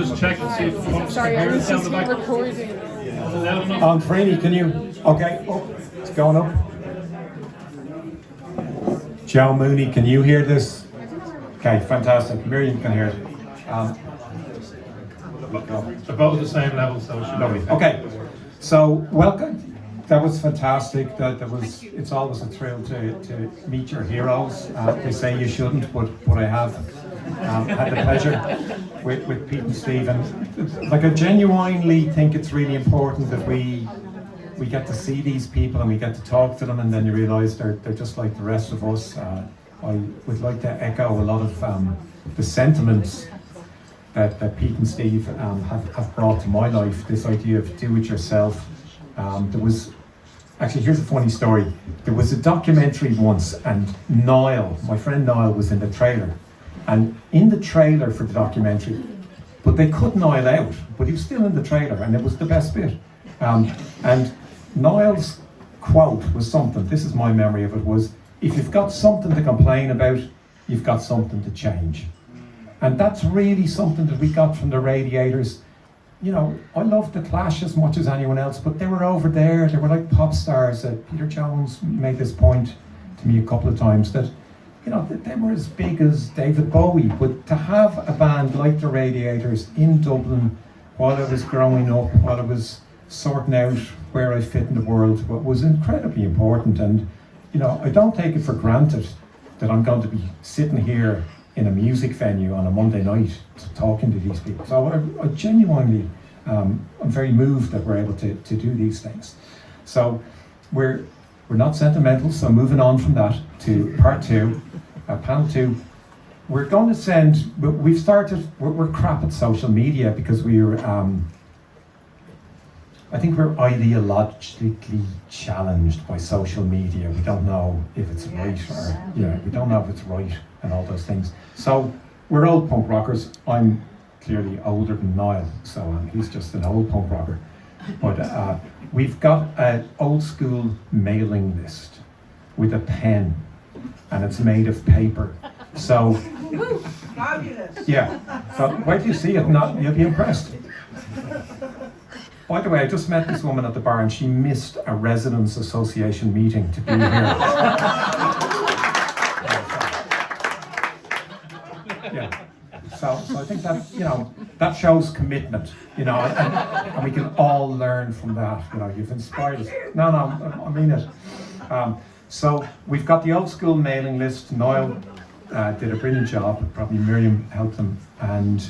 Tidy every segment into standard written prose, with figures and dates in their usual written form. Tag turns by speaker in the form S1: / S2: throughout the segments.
S1: just check and see if the folks
S2: Sorry,
S1: can
S2: I
S1: hear
S2: was
S1: us down
S2: just
S1: the back.
S2: recording.
S1: Is it loud enough?
S3: On Franny, can you? Okay, it's going up. Joe Mooney, can you hear this? Okay, fantastic. Miriam can hear it.
S1: About the same level, so it should be
S3: Lovely. Okay, so welcome. That was fantastic. It's always a thrill to meet your heroes. They say you shouldn't, but I have had the pleasure with Pete and Steve. And like, I genuinely think it's really important that we get to see these people and we get to talk to them, and then you realise they're just like the rest of us. I would like to echo a lot of the sentiments that Pete and Steve have brought to my life. This idea of do it yourself. There was actually, here's a funny story. There was a documentary once, and Niall, my friend Niall, was in the trailer. And in the trailer for the documentary, but they cut Niall out, but he was still in the trailer, and it was the best bit. And Niall's quote was something, this is my memory of it, was, if you've got something to complain about, you've got something to change. And that's really something that we got from the Radiators. You know, I love the Clash as much as anyone else, but they were over there, they were like pop stars. Peter Jones made this point to me a couple of times, that, you know, they were as big as David Bowie, but to have a band like the Radiators in Dublin while I was growing up, while I was sorting out where I fit in the world, was incredibly important. And, you know, I don't take it for granted that I'm going to be sitting here in a music venue on a Monday night talking to these people. So I genuinely, I'm very moved that we're able to do these things. So we're not sentimental, so moving on from that to part two, panel two. We're going to send, we're crap at social media because I think we're ideologically challenged by social media. We don't know if it's right or, we don't know if it's right and all those things. So we're old punk rockers. I'm clearly older than Niall, so he's just an old punk rocker. But we've got an old school mailing list with a pen, and it's made of paper. So,
S4: Fabulous.
S3: yeah, so wait till you see it, you'll be impressed. By the way, I just met this woman at the bar, and she missed a residents association meeting to be here. Yeah. So I think that, that shows commitment, and we can all learn from that. You've inspired us. No, I mean it. So we've got the old school mailing list. Niall did a brilliant job. Probably Miriam helped him. And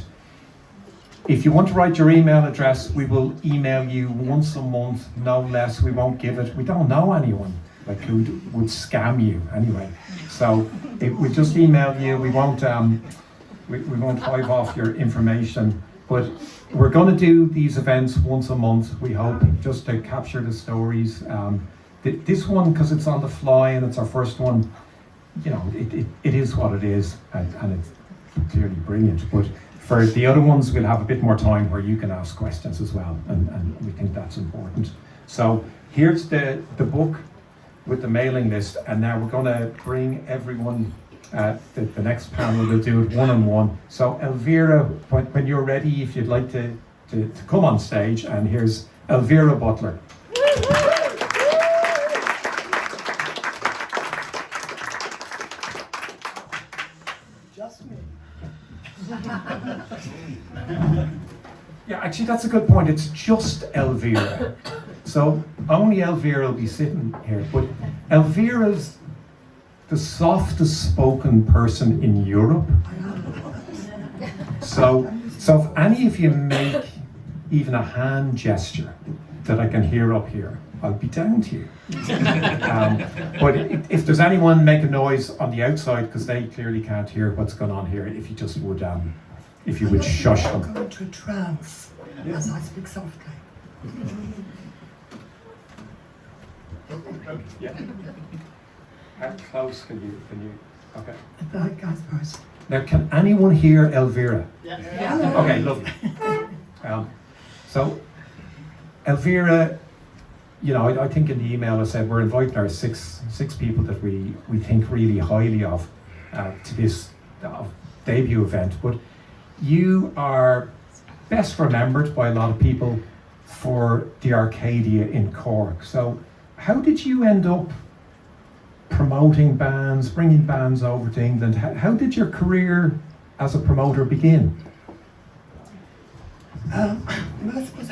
S3: if you want to write your email address, we will email you once a month, no less. We won't give it. We don't know anyone who would scam you anyway. So we just email you. We won't hive off your information. But we're going to do these events once a month, we hope, just to capture the stories. This one, because it's on the fly and it's our first one, it is what it is, and it's clearly brilliant. But for the other ones, we'll have a bit more time where you can ask questions as well, and we think that's important. So here's the book with the mailing list, and now we're going to bring everyone. The next panel, we'll do it one-on-one. So Elvera, when you're ready, if you'd like to come on stage, and here's Elvera Butler.
S4: Just me.
S3: Yeah, actually that's a good point. It's just Elvera. So only Elvera will be sitting here, but Elvera's the softest spoken person in Europe. So if any of you make even a hand gesture that I can hear up here, I'll be down to you. But if there's anyone make a noise on the outside, because they clearly can't hear what's going on here, if you just would, if you would shush them.
S4: I'm going to a trance as I speak softly.
S3: Yeah. How close can you? Okay.
S4: Guys first.
S3: Now, can anyone hear Elvera?
S4: Yeah.
S3: Okay, lovely. So, Elvera, I think in the email I said we're inviting our six people that we think really highly of to this debut event. But you are best remembered by a lot of people for the Arcadia in Cork. So how did you end up promoting bands, bringing bands over to England? How did your career as a promoter begin?
S4: Well, I suppose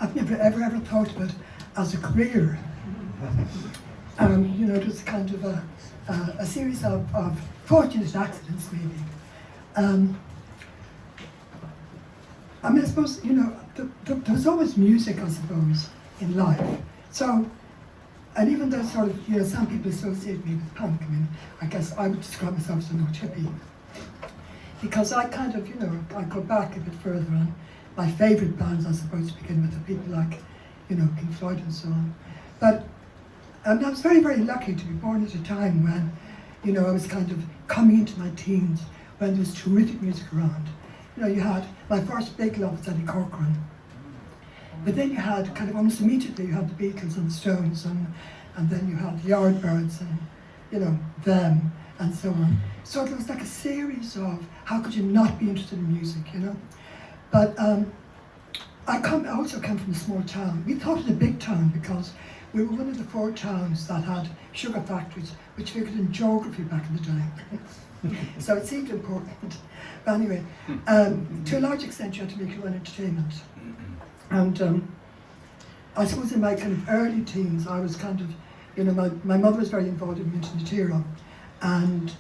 S4: I've never ever thought of it as a career. You know, it was kind of a series of fortunate accidents, maybe. I mean, I suppose, you know, there was always music, I suppose, in life. So, and even though sort of, you know, some people associate me with punk, I mean, I guess I would describe myself as an old hippie. Because I kind of, you know, I go back a bit further on. My favourite bands, I suppose, begin with the people like, you know, Pink Floyd and so on. But I was very, very lucky to be born at a time when, you know, I was kind of coming into my teens, when there was terrific music around. You know, you had, my first big love was Eddie Corcoran. But then you had kind of almost immediately, you had the Beatles and the Stones, and then you had the Yardbirds and, you know, them and so on. So it was like a series of, how could you not be interested in music, you know? But I also come from a small town. We thought it a big town because we were one of the 4 towns that had sugar factories, which figured in geography back in the day. So it seemed important. But anyway, to a large extent, you had to make your own entertainment. And I suppose in my kind of early teens, I was kind of, you know, my mother was very involved in Minton Material, and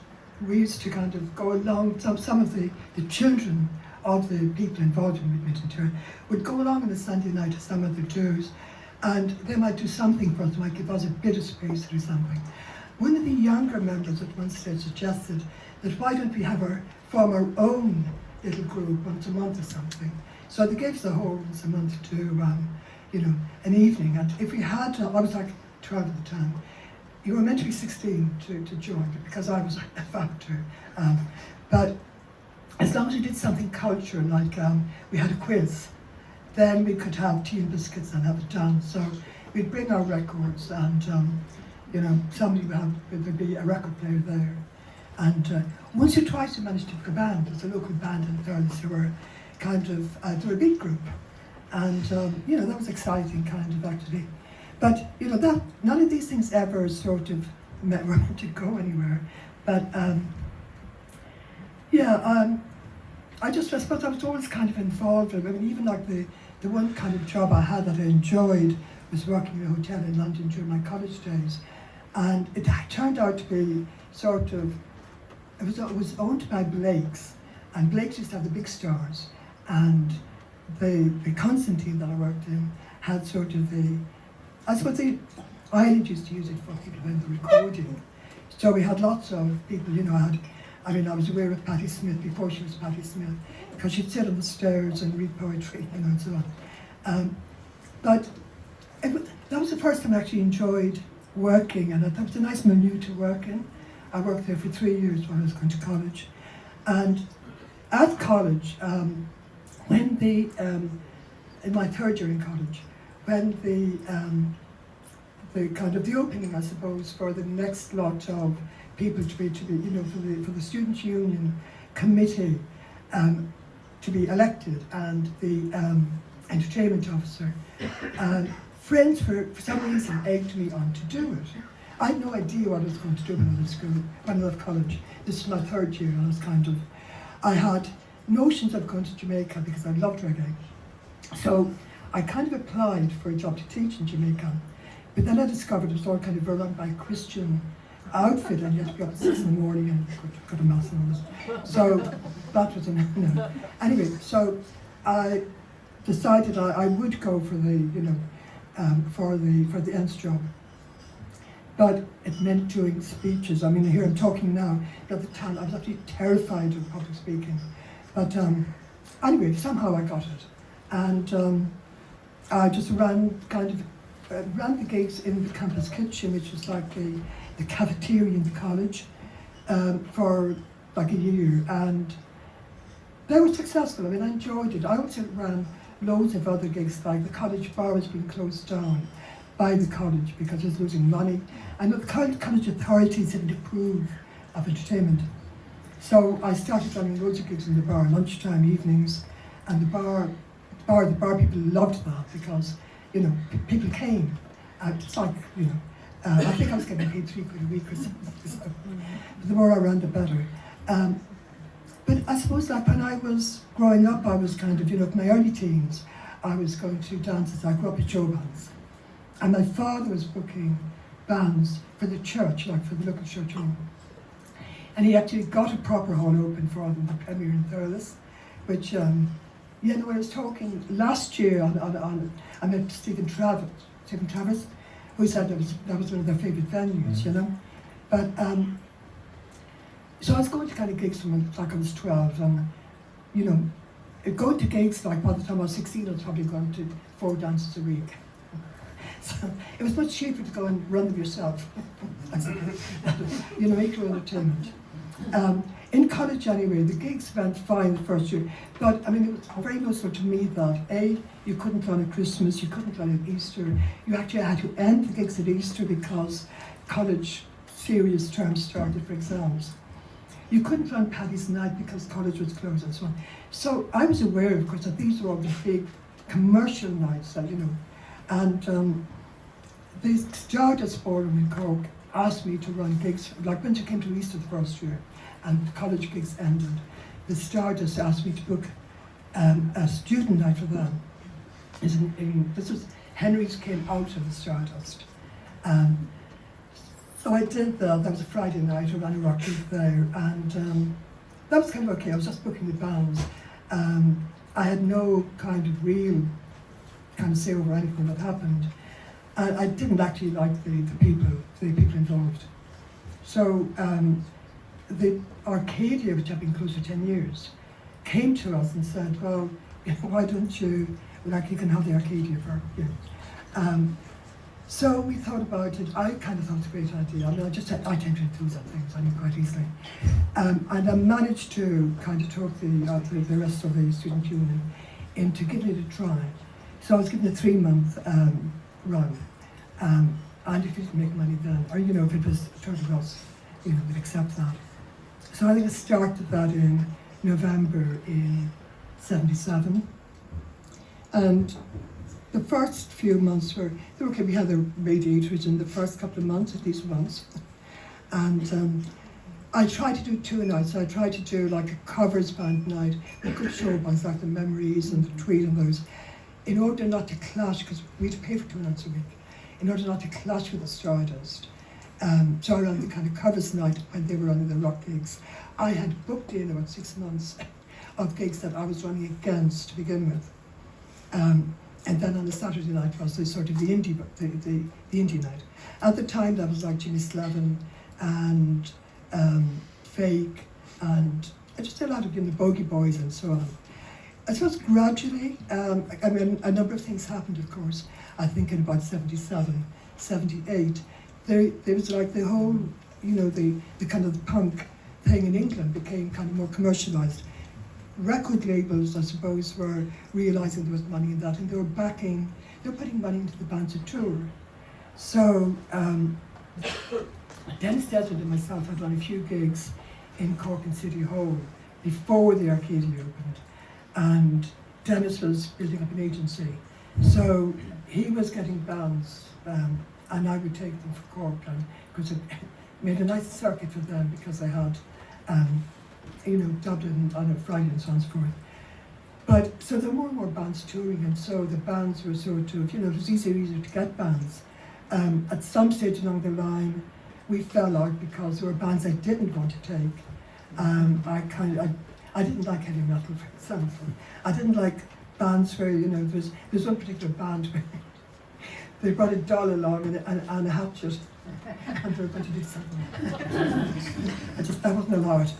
S4: we used to kind of go along, some of the children of the people involved in Minton Material would go along on a Sunday night to some of the tours, and they might do something for us, might give us a bit of space to do something. One of the younger members at one stage suggested that why don't we form our own little group once a month or something. So they gave us a whole once a month to, you know, an evening. And if we had, I was like 12 at the time, you were meant to be 16 to join, because I was a factor. But as long as we did something cultural, like we had a quiz, then we could have tea and biscuits and have it done. So we'd bring our records, and you know, there'd be a record player there. And once or twice we managed to book a band. There's a local band in Thurles who were kind of, they were a big group. And you know, that was exciting kind of actually. But you know, none of these things ever sort of were to go anywhere. But yeah, I suppose I was always kind of involved. I mean, even like the one kind of job I had that I enjoyed was working in a hotel in London during my college days. And it turned out to be sort of, it was owned by Blake's, and Blake's used to have the big stars, and the Constantine that I worked in had sort of I suppose Ireland used to use it for people when they were recording. So we had lots of people, you know, I was aware of Patti Smith before she was Patti Smith, because she'd sit on the stairs and read poetry, you know, and so on. But that was the first time I actually enjoyed working, and that was a nice milieu to work in. I worked there for 3 years while I was going to college. And at college, when in my 3rd year in college, when the kind of the opening, I suppose, for the next lot of people to be, you know, for the Students' Union committee to be elected, and the entertainment officer, friends for some reason egged me on to do it. I had no idea what I was going to do when I was at school, when I left college. This was my 3rd year, and I was I had notions of going to Jamaica because I loved reggae. So I kind of applied for a job to teach in Jamaica, but then I discovered it was all kind of run by a Christian outfit, and you had to be up at 6 in the morning and go to mass and all this. So that was no. Anyway, so I decided I would go for the, you know, for the ENS job. But it meant doing speeches. I mean, here I'm talking now, but at the time I was actually terrified of public speaking. But anyway, somehow I got it. And I just ran the gigs in the campus kitchen, which was like the cafeteria in the college, for like a year. And they were successful. I mean, I enjoyed it. I also ran loads of other gigs, like the college bar was being closed down by the college because it was losing money. And the college authorities didn't approve of entertainment. So I started running loads of gigs in the bar, lunchtime, evenings, and the bar the bar people loved that because, you know, people came. It's like, you know, I think I was getting paid £3 a week or something. So, the more I ran, the better. But I suppose like when I was growing up, I was kind of, you know, in my early teens, I was going to dances. I grew up at show bands. And my father was booking bands for the church, like for the local church hall. And he actually got a proper hall open for them, the Premier in Thurles, which, you know, I was talking last year I met Stephen Travers, who said that was one of their favourite venues, you know. But, so I was going to kind of gigs from like I was 12, and, you know, going to gigs, like by the time I was 16, I was probably going to 4 dances a week. So it was much cheaper to go and run them yourself. You know, make your own entertainment. In college anyway, the gigs went fine the first year, but I mean, it was very useful to me that A, you couldn't run at Christmas, you couldn't run at Easter, you actually had to end the gigs at Easter because college serious terms started for exams. You couldn't run Paddy's Night because college was closed and so on. So I was aware, of course, that these were all the big commercial nights that, you know, and the Stardust Ballroom in Cork asked me to run gigs, like when she came to Easter the first year and the college gigs ended, the Stardust asked me to book a student night for them. This was, Henry's came out of the Stardust. So I did that. That was a Friday night. I ran a rock gig there, and that was kind of okay. I was just booking the bands. I had no kind of real kind of say over anything that happened. And I didn't actually like the people involved. So the Arcadia, which had been closed for 10 years, came to us and said, well, you know, why don't you, like, you can have the Arcadia for, you know. So we thought about it. I kind of thought it was a great idea. I mean, I tend to enthuse on things, I know, quite easily. And I managed to kind of talk the rest of the student union into giving it a try. So I was given a 3-month run. And if you didn't make money then, or, you know, if it was a total loss, you know, we'd accept that. So I think I started that in November in '77. And the first few months were okay. We had the Radiators in the first couple of months, at least once. And I tried to do 2 nights. I tried to do like a covers band night, a good show bands like the Memories and the Tweed and those, in order not to clash, because we had to pay for 2 nights a week, in order not to clash with the Stardust. So I ran the kind of covers night when they were running the rock gigs. I had booked in about 6 months of gigs that I was running against to begin with. And then on the Saturday night was the sort of the indie night. At the time that was like Jimmy Slevin and Fake and just a lot of, you know, Bogey Boys and so on. I suppose gradually, I mean, a number of things happened, of course. I think in about 77, 78, there was like the whole, you know, the kind of punk thing in England became kind of more commercialised. Record labels, I suppose, were realising there was money in that, and they were putting money into the bands to tour. So Dennis Desmond and myself had done a few gigs in Cork and City Hall before the Arcadia opened, and Dennis was building up an agency. So he was getting bands, and I would take them for Cork, and because it made a nice circuit for them because they had, you know, Dublin on a Friday and so on and so forth. But so there were more and more bands touring, and so the bands were sort of, you know, it was easier to get bands. At some stage along the line, we fell out because there were bands I didn't want to take. I didn't like heavy metal, for example. I didn't like bands where, you know, there's one particular band where they brought a doll along and a hatchet, and they were going to do something. That wasn't allowed.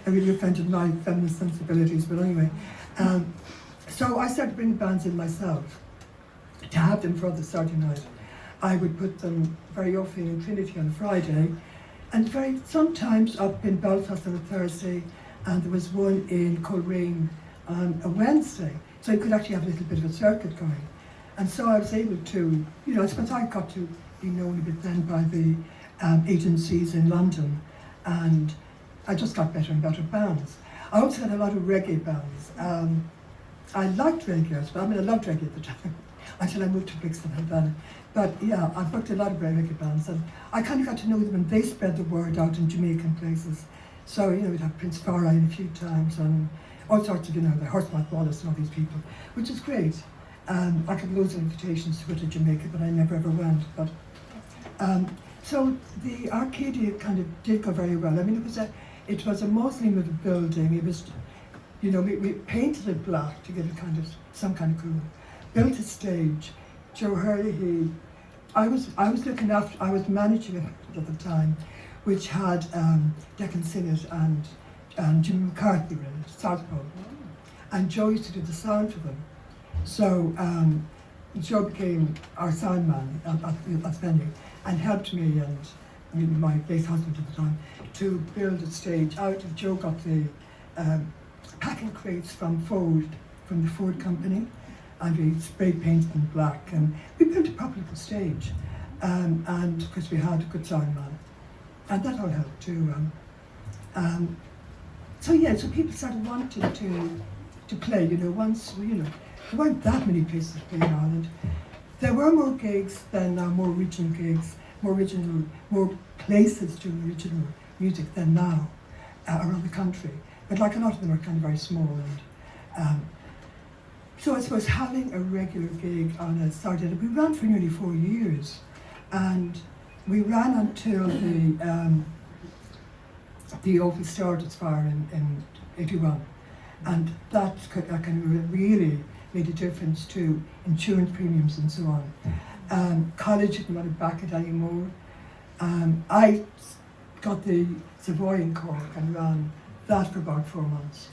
S4: I really offended my feminist sensibilities, but anyway. So I started bringing bands in myself to have them for the Saturday night. I would put them very often in Trinity on a Friday, and sometimes up in Belfast on a Thursday, and there was one in Coleraine on a Wednesday. So you could actually have a little bit of a circuit going. And so I was able to, you know, I suppose I got to be known a bit then by the agencies in London, and I just got better and better bands. I also had a lot of reggae bands. I liked reggae as well. I mean, I loved reggae at the time until I moved to Brixton, Havana. But yeah, I booked a lot of reggae bands, and I kind of got to know them, and they spread the word out in Jamaican places. So, you know, we'd have Prince Farine a few times, and all sorts of, you know, the Horseback Wallace and all these people, which is great. I got loads of invitations to go to Jamaica, but I never ever went. But so the Arcadia kind of did go very well. I mean, it was a mausoleum of a building. It was, you know, we painted it black to give it kind of some kind of cool. Built a stage. Joe Hurley, I was looking after. I was managing it at the time, which had Declan Sinnott and Jimmy McCarthy in it, Southpaw. And Joe used to do the sound for them. So Joe became our sound man at the venue and helped me and my late husband at the time to build a stage out of. Joe got the packing crates from the Ford company, and we spray painted them black, and we built a proper little stage. And because we had a good sound man, and that all helped too. So people started wanting to play. You know, once there weren't that many places to play in Ireland. There were more gigs than now, more regional gigs, more places doing original music than now around the country. But like a lot of them are kind of very small. And so I suppose having a regular gig on a Saturday, we ran for nearly 4 years, and we ran until the Opal started fire in 81, and that kind of really made a difference to insurance premiums and so on. College didn't want to back it anymore. I got the Savoy in Cork and ran that for about 4 months.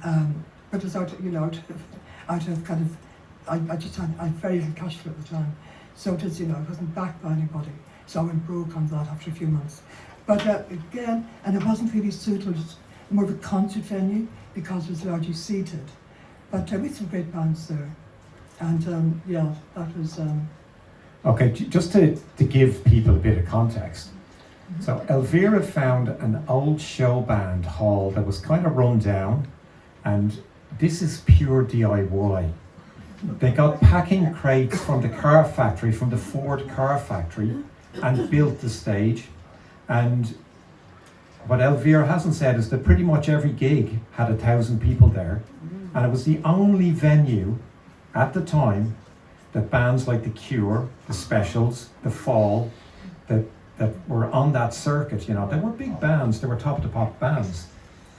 S4: But it was out of kind of, I just had very little cash flow at the time. So it was, it wasn't backed by anybody. So I went broke on that after a few months. But again, and it wasn't really suitable, it was more of a concert venue because it was largely seated. But we had some great bands there. And that was...
S3: Okay, just to give people a bit of context. So Elvera found an old show band hall that was kind of run down, and this is pure DIY. They got packing crates from the car factory, from the Ford car factory, and built the stage. And what Elvera hasn't said is that pretty much every gig had 1,000 people there, and it was the only venue at the time that bands like The Cure, The Specials, The Fall, that were on that circuit, they were big bands, they were top-to-pop bands.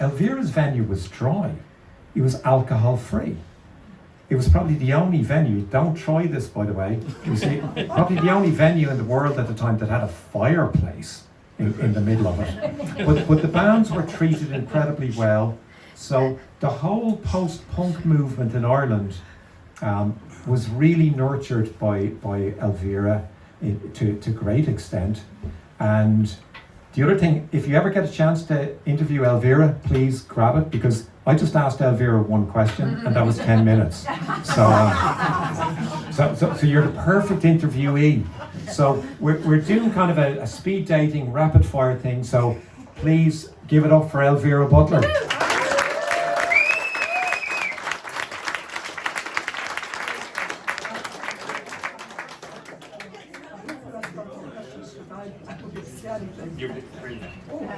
S3: Elvera's venue was dry. It was alcohol-free. It was probably the only venue, don't try this by the way, it was probably the only venue in the world at the time that had a fireplace in the middle of it. But the bands were treated incredibly well. So the whole post-punk movement in Ireland was really nurtured by Elvera to great extent. And the other thing, if you ever get a chance to interview Elvera, please grab it, because I just asked Elvera one question and that was 10 minutes. So you're the perfect interviewee. So we're doing kind of a speed dating, rapid fire thing. So please give it up for Elvera Butler.